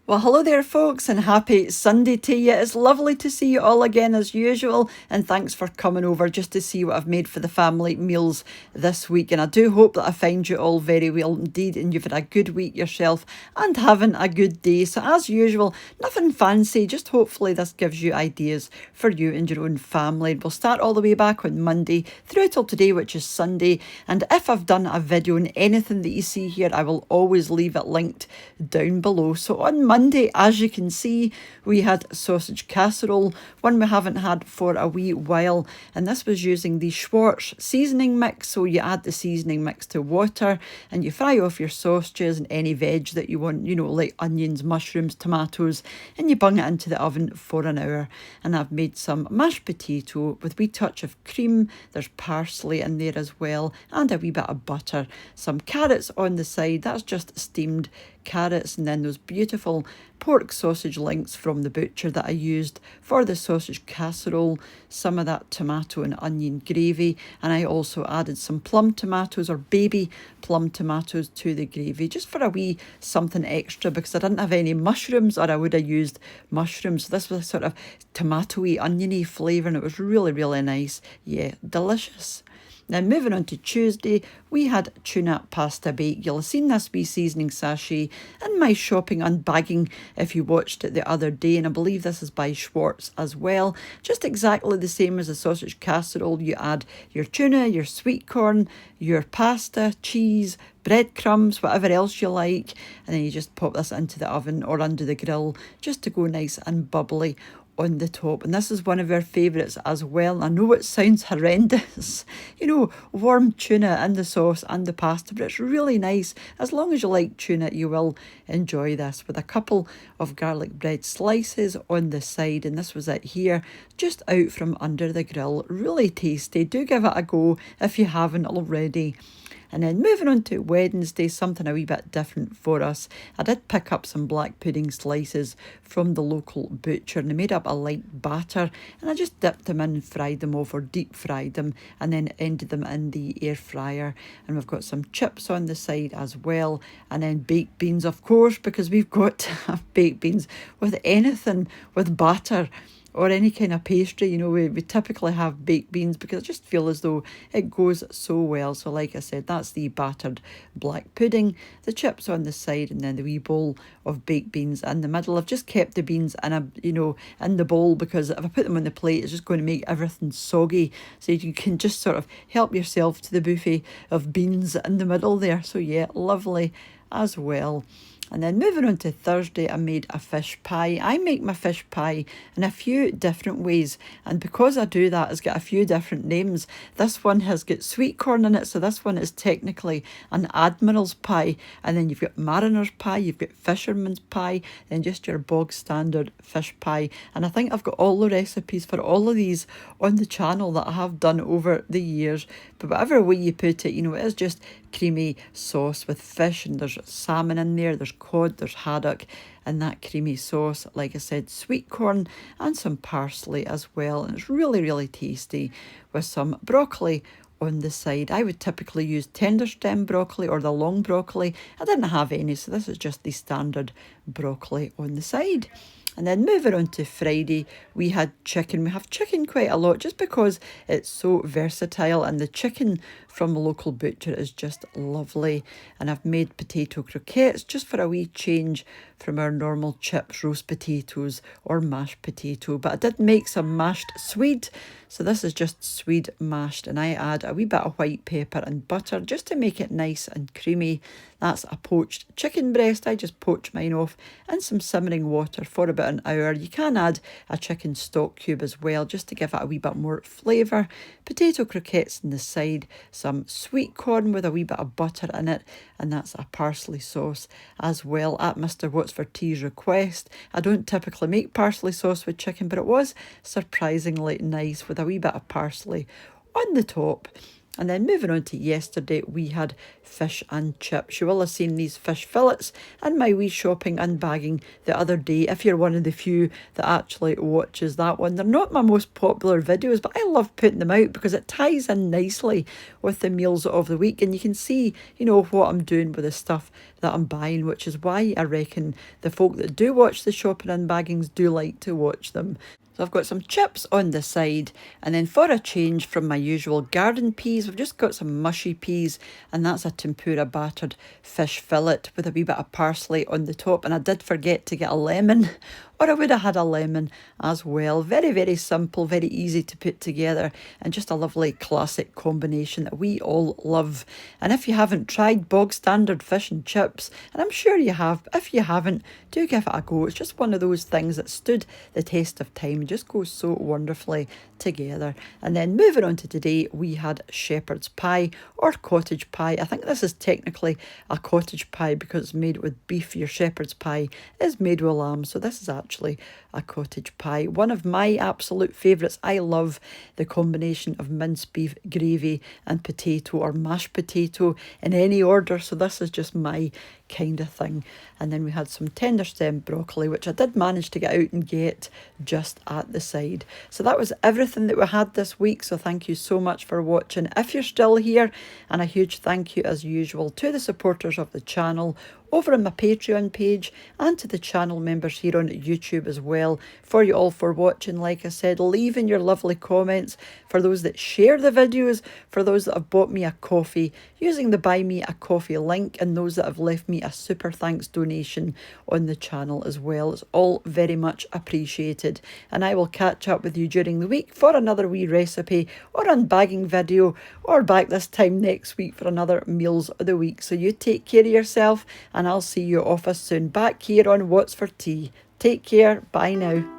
Well, hello there, folks, and happy Sunday to you. It's lovely to see you all again as usual, and thanks for coming over just to see what I've made for the family meals this week. And I do hope that I find you all very well indeed, and you've had a good week yourself and having a good day. So, as usual, nothing fancy, just hopefully this gives you ideas for you and your own family. We'll start all the way back on Monday through till today, which is Sunday. And if I've done a video on anything that you see here, I will always leave it linked down below. So on Monday, as you can see, we had sausage casserole, one we haven't had for a wee while, and this was using the Schwartz seasoning mix. So you add the seasoning mix to water and you fry off your sausages and any veg that you want, like onions, mushrooms, tomatoes, and you bung it into the oven for an hour. And I've made some mashed potato with a wee touch of cream. There's parsley in there as well, and a wee bit of butter. Some carrots on the side, that's just steamed carrots, and then those beautiful pork sausage links from the butcher that I used for the sausage casserole, some of that tomato and onion gravy, and I also added some plum tomatoes or baby plum tomatoes to the gravy just for a wee something extra because I didn't have any mushrooms, or I would have used mushrooms. So this was a sort of tomatoey, oniony flavour, and it was really, really nice. Yeah, delicious. Now moving on to Tuesday, we had tuna pasta bake. You'll have seen this wee seasoning sachet in my shopping unbagging if you watched it the other day, and I believe this is by Schwartz as well. Just exactly the same as a sausage casserole. You add your tuna, your sweet corn, your pasta, cheese, breadcrumbs, whatever else you like, and then you just pop this into the oven or under the grill just to go nice and bubbly on the top. And this is one of our favourites as well. I know it sounds horrendous, warm tuna and the sauce and the pasta, but it's really nice. As long as you like tuna, you will enjoy this with a couple of garlic bread slices on the side. And this was it here, just out from under the grill. Really tasty. Do give it a go if you haven't already. And then moving on to Wednesday, something a wee bit different for us. I did pick up some black pudding slices from the local butcher, and I made up a light batter, and I just dipped them in, fried them off, or deep fried them, and then ended them in the air fryer. And we've got some chips on the side as well, and then baked beans, of course, because we've got to have baked beans with anything with batter or any kind of pastry. We typically have baked beans because I just feel as though it goes so well. So like I said, that's the battered black pudding, the chips on the side, and then the wee bowl of baked beans in the middle. I've just kept the beans in the bowl because if I put them on the plate, it's just going to make everything soggy. So you can just sort of help yourself to the buffet of beans in the middle there. So yeah, lovely as well. And then moving on to Thursday, I made a fish pie. I make my fish pie in a few different ways, and because I do that, it's got a few different names. This one has got sweet corn in it, so this one is technically an admiral's pie. And then you've got mariner's pie, you've got fisherman's pie, then just your bog standard fish pie. And I think I've got all the recipes for all of these on the channel that I have done over the years. But whatever way you put it, it is just creamy sauce with fish, and there's salmon in there, there's cod, there's haddock, and that creamy sauce, like I said, sweet corn and some parsley as well. And it's really, really tasty with some broccoli on the side. I would typically use tender stem broccoli or the long broccoli. I didn't have any, so this is just the standard broccoli on the side. And then moving on to Friday, we had chicken. We have chicken quite a lot just because it's so versatile, and the chicken from a local butcher is just lovely. And I've made potato croquettes just for a wee change from our normal chips, roast potatoes or mashed potato. But I did make some mashed swede. So this is just swede mashed, and I add a wee bit of white pepper and butter just to make it nice and creamy. That's a poached chicken breast. I just poach mine off in some simmering water for about an hour. You can add a chicken stock cube as well just to give it a wee bit more flavour. Potato croquettes on the side, some sweet corn with a wee bit of butter in it, and that's a parsley sauce as well at Mr. Whatsfortea's request. I don't typically make parsley sauce with chicken, but it was surprisingly nice with a wee bit of parsley on the top. And then moving on to yesterday, we had fish and chips. You will have seen these fish fillets and my wee shopping and bagging the other day, if you're one of the few that actually watches that one. They're not my most popular videos, but I love putting them out because it ties in nicely with the meals of the week, and you can see, you know, what I'm doing with the stuff that I'm buying, which is why I reckon the folk that do watch the shopping and baggings do like to watch them. So I've got some chips on the side, and then for a change from my usual garden peas, we've just got some mushy peas, and that's a tempura battered fish fillet with a wee bit of parsley on the top. And I did forget to get a lemon, or I would have had a lemon as well. Very, very simple, very easy to put together, and just a lovely classic combination that we all love. And if you haven't tried bog standard fish and chips, and I'm sure you have, but if you haven't, do give it a go. It's just one of those things that stood the test of time, just goes so wonderfully together. And then moving on to today, we had shepherd's pie or cottage pie. I think this is technically a cottage pie because it's made with beef. Your shepherd's pie is made with lamb, so this is actually a cottage pie. One of my absolute favourites. I love the combination of minced beef, gravy and potato, or mashed potato in any order, so this is just my kind of thing. And then we had some tender stem broccoli, which I did manage to get out and get just at the side. So that was everything that we had this week, so thank you so much for watching if you're still here, and a huge thank you as usual to the supporters of the channel over on my Patreon page, and to the channel members here on YouTube as well, for you all for watching. Like I said, leaving your lovely comments, for those that share the videos, for those that have bought me a coffee using the Buy Me a Coffee link, and those that have left me a super thanks donation on the channel as well. It's all very much appreciated, and I will catch up with you during the week for another wee recipe or unbagging video, or back this time next week for another meals of the week. So you take care of yourself, and I'll see you off us soon back here on What's for Tea. Take care. Bye now.